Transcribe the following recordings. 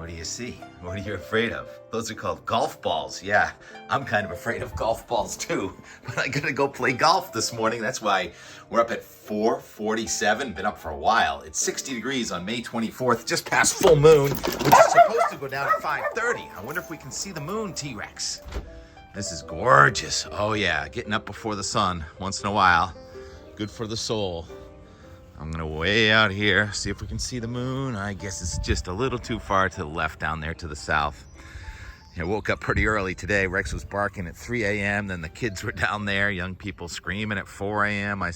do you see? What are you afraid of? Those are called golf balls. Yeah, I'm kind of afraid of golf balls too. But I gotta go play golf this morning. That's why we're up at 4:47. Been up for a while. It's 60 degrees on May 24th, just past full moon, which is supposed to go down at 5:30. I wonder if we can see the moon, T-Rex. This is gorgeous. Oh yeah, getting up before the sun once in a while. Good for the soul. I'm gonna way out here, see if we can see the moon. I guess it's just a little too far to the left down there to the south. I woke up pretty early today. Rex was barking at 3 a.m. Then the kids were down there, young people screaming at 4 a.m. I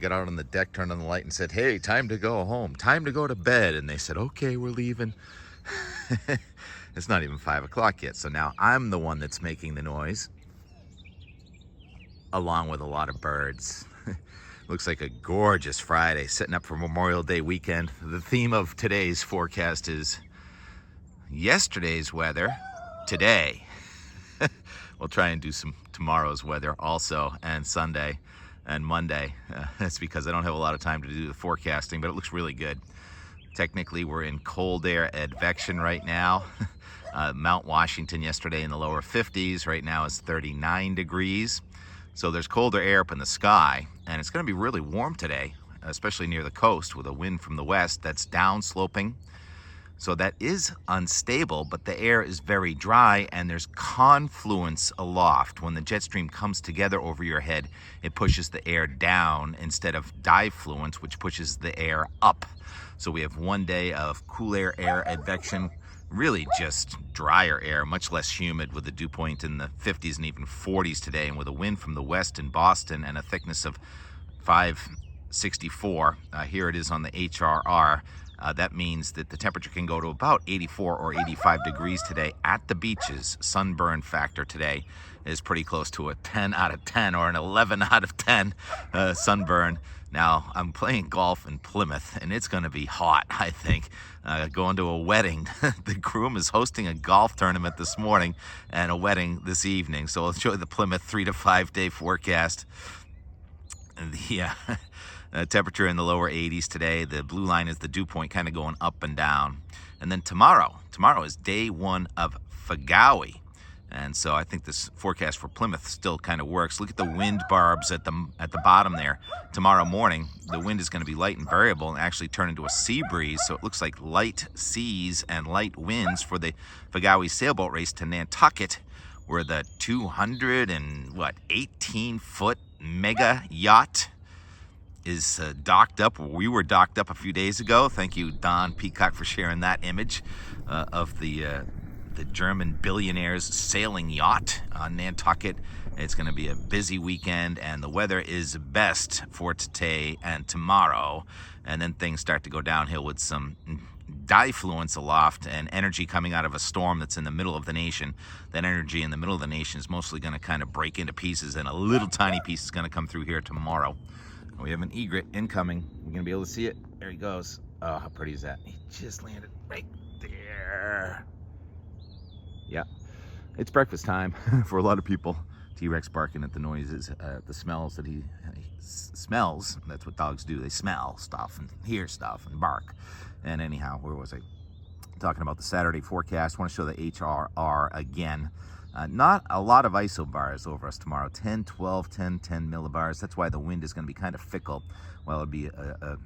got out on the deck, turned on the light and said, hey, time to go home, time to go to bed. And they said, okay, we're leaving. It's not even 5 o'clock yet. So now I'm the one that's making the noise, along with a lot of birds. Looks like a gorgeous Friday, setting up for Memorial Day weekend. The theme of today's forecast is yesterday's weather today. We'll try and do some tomorrow's weather also, and Sunday and Monday. That's because I don't have a lot of time to do the forecasting, but it looks really good. Technically, we're in cold air advection right now. Mount Washington yesterday in the lower 50s. Right now is 39 degrees. So there's colder air up in the sky, and it's going to be really warm today, especially near the coast with a wind from the west that's downsloping. So that is unstable, but the air is very dry, and there's confluence aloft. When the jet stream comes together over your head, it pushes the air down instead of difluence, which pushes the air up. So we have one day of cool air advection, really just drier air, much less humid, with a dew point in the 50s and even 40s today, and with a wind from the west in Boston and a thickness of 564. Here it is on the HRR. That means that the temperature can go to about 84 or 85 degrees today at the beaches. Sunburn factor today is pretty close to a 10 out of 10 or an 11 out of 10 sunburn. Now, I'm playing golf in Plymouth, and it's going to be hot, I think. Going to a wedding. The groom is hosting a golf tournament this morning and a wedding this evening. So I'll show you the Plymouth 3 to 5 day forecast. The temperature in the lower 80s today. The blue line is the dew point, kind of going up and down. And then tomorrow is day one of Fagawi. And so I think this forecast for Plymouth still kind of works. Look at the wind barbs at the bottom there. Tomorrow morning, the wind is going to be light and variable and actually turn into a sea breeze. So it looks like light seas and light winds for the Fagawi sailboat race to Nantucket, where the 18-foot mega yacht is docked up. We were docked up a few days ago. Thank you, Don Peacock, for sharing that image of the German billionaire's sailing yacht on Nantucket. It's going to be a busy weekend, and the weather is best for today and tomorrow. And then things start to go downhill with some difluence aloft and energy coming out of a storm that's in the middle of the nation. That energy in the middle of the nation is mostly going to kind of break into pieces, and a little tiny piece is going to come through here tomorrow. We have an egret incoming. We're going to be able to see it. There he goes. Oh, how pretty is that? He just landed right there. Yeah, it's breakfast time for a lot of people. T-Rex barking at the noises, the smells that he smells. That's what dogs do. They smell stuff and hear stuff and bark. And anyhow, where was I? Talking about the Saturday forecast. I want to show the HRR again. Not a lot of isobars over us tomorrow. 10, 12, 10, 10 millibars. That's why the wind is going to be kind of fickle. Well, it'll be a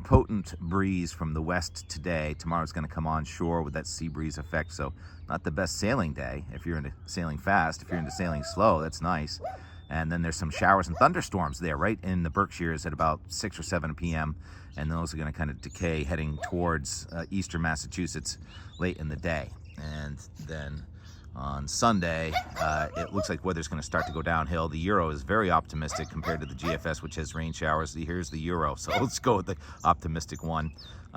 potent breeze from the west today. Tomorrow's going to come on shore with that sea breeze effect, so not the best sailing day if you're into sailing fast. If you're into sailing slow, that's nice. And then there's some showers and thunderstorms there right in the Berkshires at about 6 or 7 p.m. and those are going to kind of decay heading towards eastern Massachusetts late in the day. And then on Sunday, it looks like weather's going to start to go downhill. The Euro is very optimistic compared to the GFS, which has rain showers. Here's the Euro, so let's go with the optimistic one.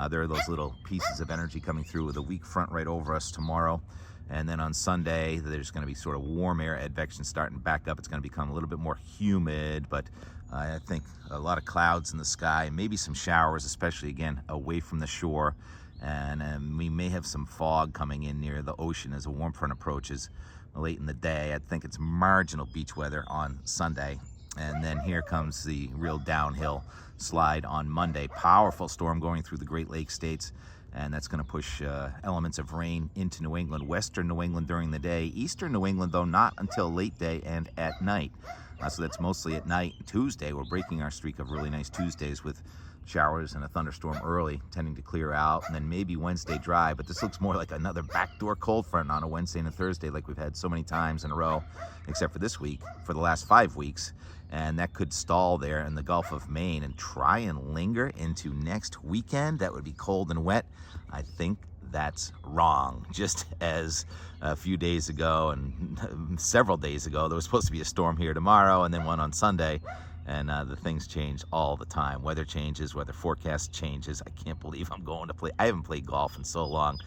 There are those little pieces of energy coming through with a weak front right over us tomorrow. And then on Sunday, there's going to be sort of warm air advection starting back up. It's going to become a little bit more humid, but I think a lot of clouds in the sky, maybe some showers, especially, again, away from the shore. And we may have some fog coming in near the ocean as a warm front approaches late in the day. I think it's marginal beach weather on Sunday. And then here comes the real downhill slide on Monday. Powerful storm going through the Great Lakes states. and that's going to push elements of rain into New England, western New England during the day. Eastern New England, though, not until late day and at night. So that's mostly at night. Tuesday, we're breaking our streak of really nice Tuesdays with showers and a thunderstorm early, tending to clear out, and then maybe Wednesday dry. But this looks more like another backdoor cold front on a Wednesday and a Thursday like we've had so many times in a row, except for this week, for the last 5 weeks. And that could stall there in the Gulf of Maine and try and linger into next weekend. That would be cold and wet. I think that's wrong. Just as a few days ago and several days ago, there was supposed to be a storm here tomorrow and then one on Sunday. And the things change all the time. Weather changes, weather forecast changes. I can't believe I'm going to play. I haven't played golf in so long.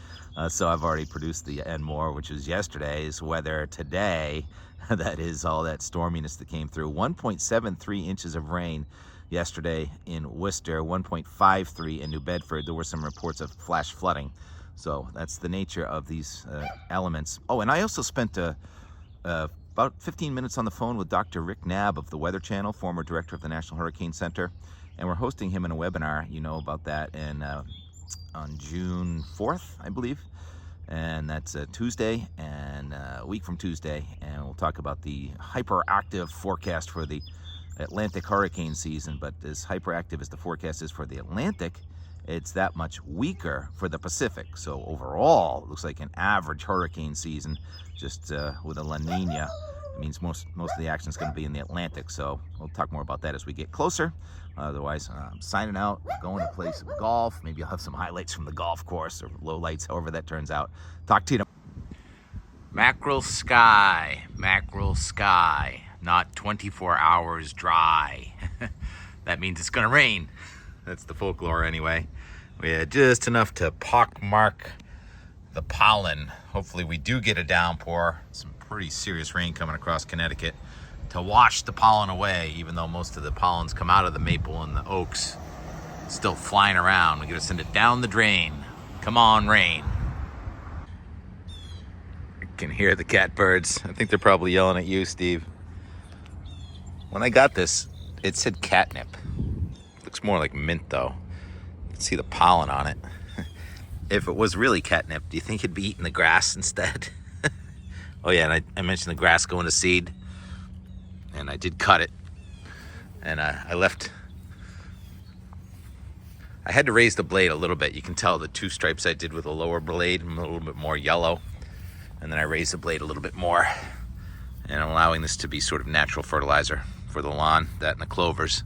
So I've already produced the and more, which was yesterday's weather today. That is all that storminess that came through. 1.73 inches of rain yesterday in Worcester, 1.53 in New Bedford. There were some reports of flash flooding. So that's the nature of these elements. Oh, and I also spent about 15 minutes on the phone with Dr. Rick Knabb of the Weather Channel, former director of the National Hurricane Center. And we're hosting him in a webinar, you know about that, and on June 4th, I believe. And that's a Tuesday and a week from Tuesday. And we'll talk about the hyperactive forecast for the Atlantic hurricane season. But as hyperactive as the forecast is for the Atlantic, it's that much weaker for the Pacific. So overall, it looks like an average hurricane season, just with a La Nina. It means most of the action is going to be in the Atlantic. So we'll talk more about that as we get closer. Otherwise, I'm signing out, going to play some golf. Maybe I'll have some highlights from the golf course or lowlights, however that turns out. Talk to you tomorrow. Mackerel sky, not 24 hours dry. That means it's going to rain. That's the folklore anyway. We had just enough to pockmark the pollen. Hopefully we do get a downpour. Some pretty serious rain coming across Connecticut to wash the pollen away, even though most of the pollens come out of the maple and the oaks. Still flying around. We gotta send it down the drain. Come on, rain. I can hear the catbirds. I think they're probably yelling at you, Steve. When I got this, it said catnip. Looks more like mint, though. You can see the pollen on it. If it was really catnip, do you think it'd be eating the grass instead? Oh yeah, and I mentioned the grass going to seed. And I did cut it. And I had to raise the blade a little bit. You can tell the 2 stripes I did with the lower blade, a little bit more yellow. And then I raised the blade a little bit more. And I'm allowing this to be sort of natural fertilizer for the lawn, that and the clovers.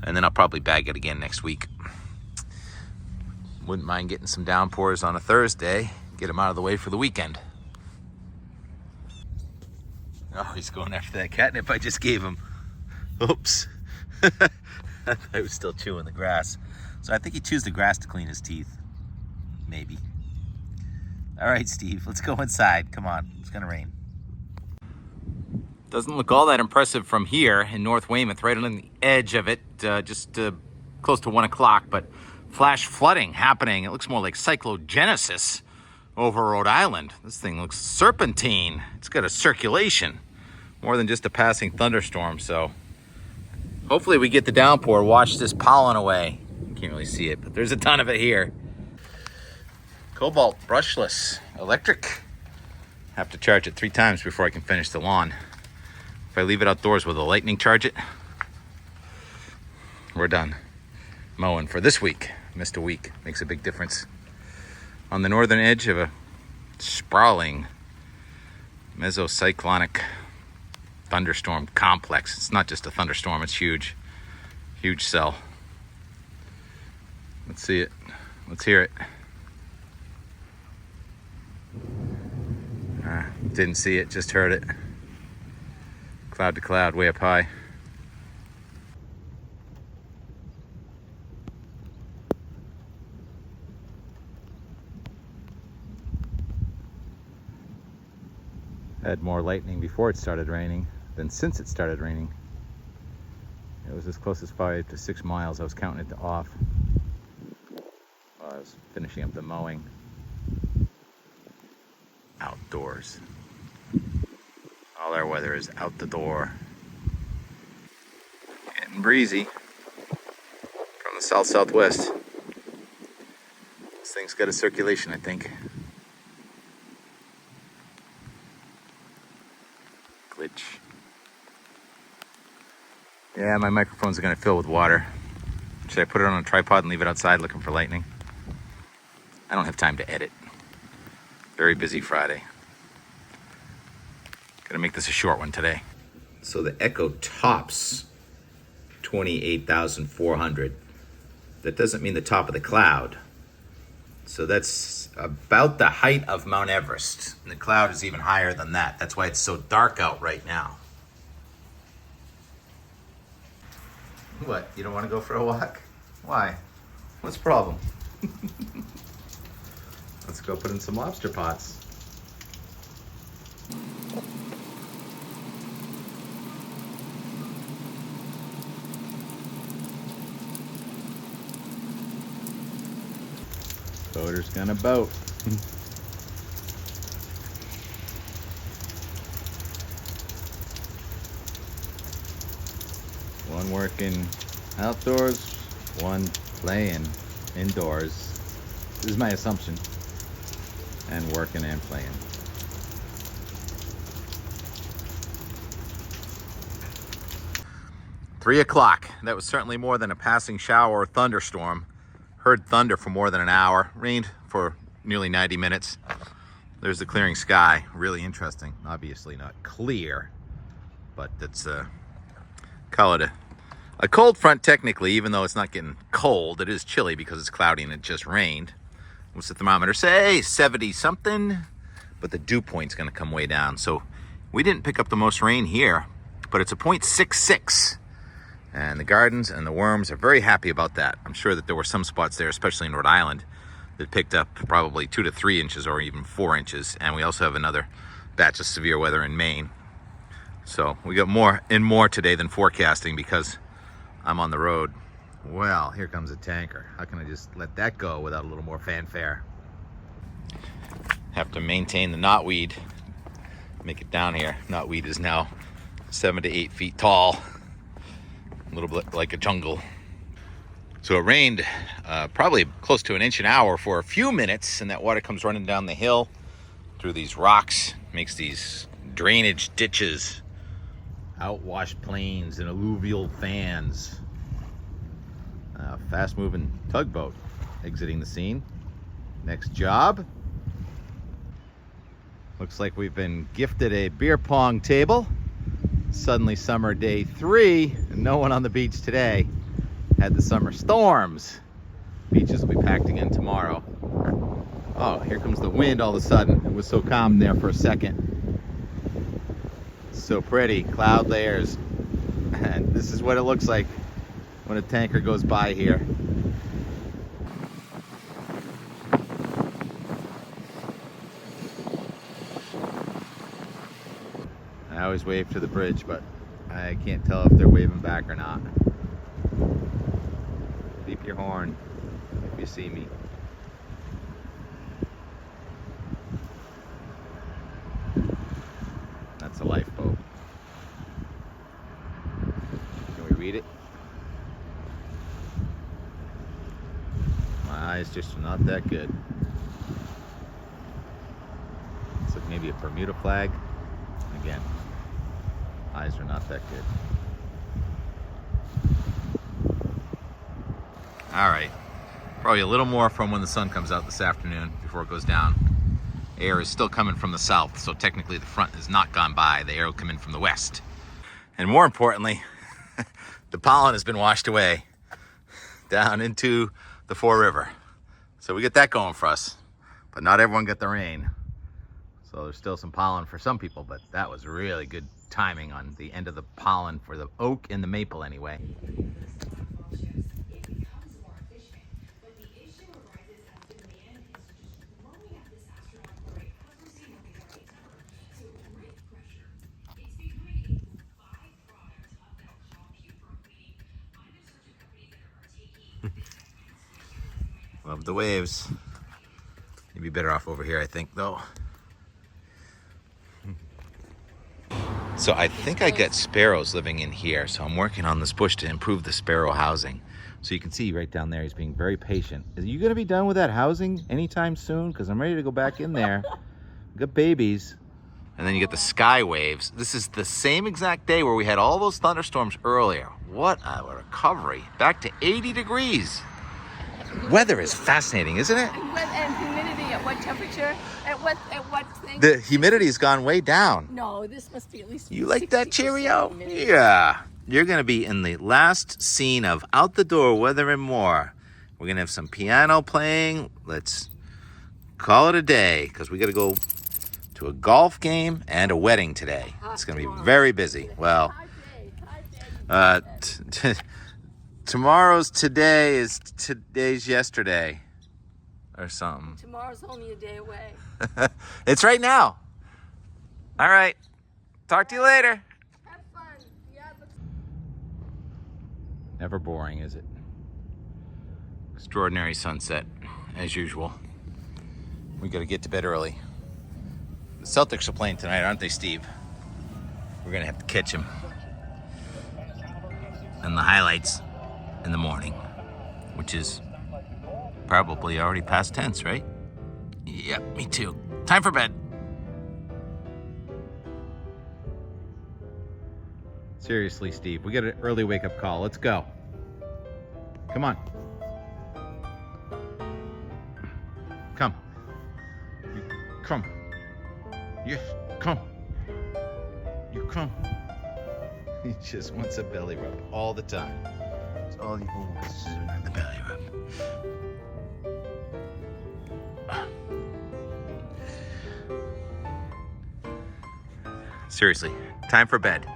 And then I'll probably bag it again next week. Wouldn't mind getting some downpours on a Thursday. Get them out of the way for the weekend. Oh, he's going after that catnip I just gave him. Oops. I thought he was still chewing the grass. So I think he chews the grass to clean his teeth. Maybe. All right, Steve, let's go inside. Come on, it's gonna rain. Doesn't look all that impressive from here in North Weymouth, right on the edge of it, just close to 1 o'clock, but flash flooding happening. It looks more like cyclogenesis over Rhode Island. This thing looks serpentine. It's got a circulation, more than just a passing thunderstorm. So hopefully we get the downpour, wash this pollen away. You can't really see it, but there's a ton of it here. Cobalt brushless electric. Have to charge it 3 times before I can finish the lawn. If I leave it outdoors, will the lightning charge it? We're done mowing for this week. Missed a week, makes a big difference. On the northern edge of a sprawling mesocyclonic thunderstorm complex. It's not just a thunderstorm, it's huge. Huge cell. Let's see it. Let's hear it. Didn't see it, just heard it. Cloud to cloud, way up high. Had more lightning before it started raining than since it started raining. It was as close as 5 to 6 miles. I was counting it off while I was finishing up the mowing. Outdoors. All our weather is out the door. Getting breezy from the south-southwest. This thing's got a circulation, I think. Glitch. Yeah, my microphones are gonna fill with water. Should I put it on a tripod and leave it outside looking for lightning? I don't have time to edit. Very busy Friday. Gotta make this a short one today. So the echo tops 28,400. That doesn't mean the top of the cloud. So that's about the height of Mount Everest. And the cloud is even higher than that. That's why it's so dark out right now. What, you don't want to go for a walk? Why? What's the problem? Let's go put in some lobster pots. Boater's gonna boat. One working outdoors, one playing indoors. This is my assumption. And working and playing. Three o'clock. That was certainly more than a passing shower or thunderstorm. Heard thunder for more than an hour. Rained for nearly 90 minutes. There's the clearing sky. Really interesting. Obviously not clear, but it's call it a cold front technically, even though it's not getting cold. It is chilly because it's cloudy and it just rained. What's the thermometer say? 70 something, but the dew point's gonna come way down. So we didn't pick up the most rain here, but it's a 0.66. And the gardens and the worms are very happy about that. I'm sure that there were some spots there, especially in Rhode Island, that picked up probably 2 to 3 inches or even 4 inches. And we also have another batch of severe weather in Maine. So we got more today than forecasting because I'm on the road. Well, here comes a tanker. How can I just let that go without a little more fanfare? Have to maintain the knotweed. Make it down here. Knotweed is now 7 to 8 feet tall. A little bit like a jungle. So it rained probably close to an inch an hour for a few minutes, and that water comes running down the hill through these rocks, makes these drainage ditches, outwash plains and alluvial fans. Fast-moving tugboat exiting the scene. Next job. Looks like we've been gifted a beer pong table. Suddenly summer day 3, and no one on the beach today. Had the summer storms. Beaches will be packed again tomorrow. Oh, here comes the wind all of a sudden. It was so calm there for a second. So pretty, cloud layers. And this is what it looks like when a tanker goes by here. I always wave to the bridge, but I can't tell if they're waving back or not. Beep your horn if you see me. That's a lifeboat. Can we read it? My eyes just are not that good. It's like maybe a Bermuda flag. Again, eyes are not that good. All right, probably a little more from when the sun comes out this afternoon before it goes down. Air is still coming from the south, so technically the front has not gone by. The air will come in from the west. And more importantly, the pollen has been washed away down into the Fore River. So we get that going for us, but not everyone got the rain. So there's still some pollen for some people, but that was really good timing on the end of the pollen for the oak and the maple anyway. Love the waves. You'd be better off over here, I think, though. So I think I got sparrows living in here, so I'm working on this bush to improve the sparrow housing. So you can see right down there, he's being very patient. Are you going to be done with that housing anytime soon? Because I'm ready to go back in there. Got babies. And then you get the sky waves. This is the same exact day where we had all those thunderstorms earlier. What a recovery. Back to 80 degrees. Weather is fascinating, isn't it? And humidity at what temperature? At what thing? The humidity has gone way down. No, this must be at least. You like that Cheerio? Humidity. Yeah. You're going to be in the last scene of Out the Door, Weather and More. We're going to have some piano playing. Let's call it a day because we got to go to a golf game and a wedding today. It's going to be very busy. Well, tomorrow's today is today's yesterday or something. Tomorrow's only a day away. It's right now. All right. Talk to you later. Have fun. Yeah, Never boring, is it? Extraordinary sunset, as usual. We got to get to bed early. The Celtics are playing tonight, aren't they, Steve? We're going to have to catch them. And the highlights in the morning, which is probably already past tense, right? Yep, me too. Time for bed. Seriously, Steve, we got an early wake-up call. Let's go. Come on. Come. Come. Yes, come. You come. He just wants a belly rub all the time. It's all he wants, the belly rub. Seriously, time for bed.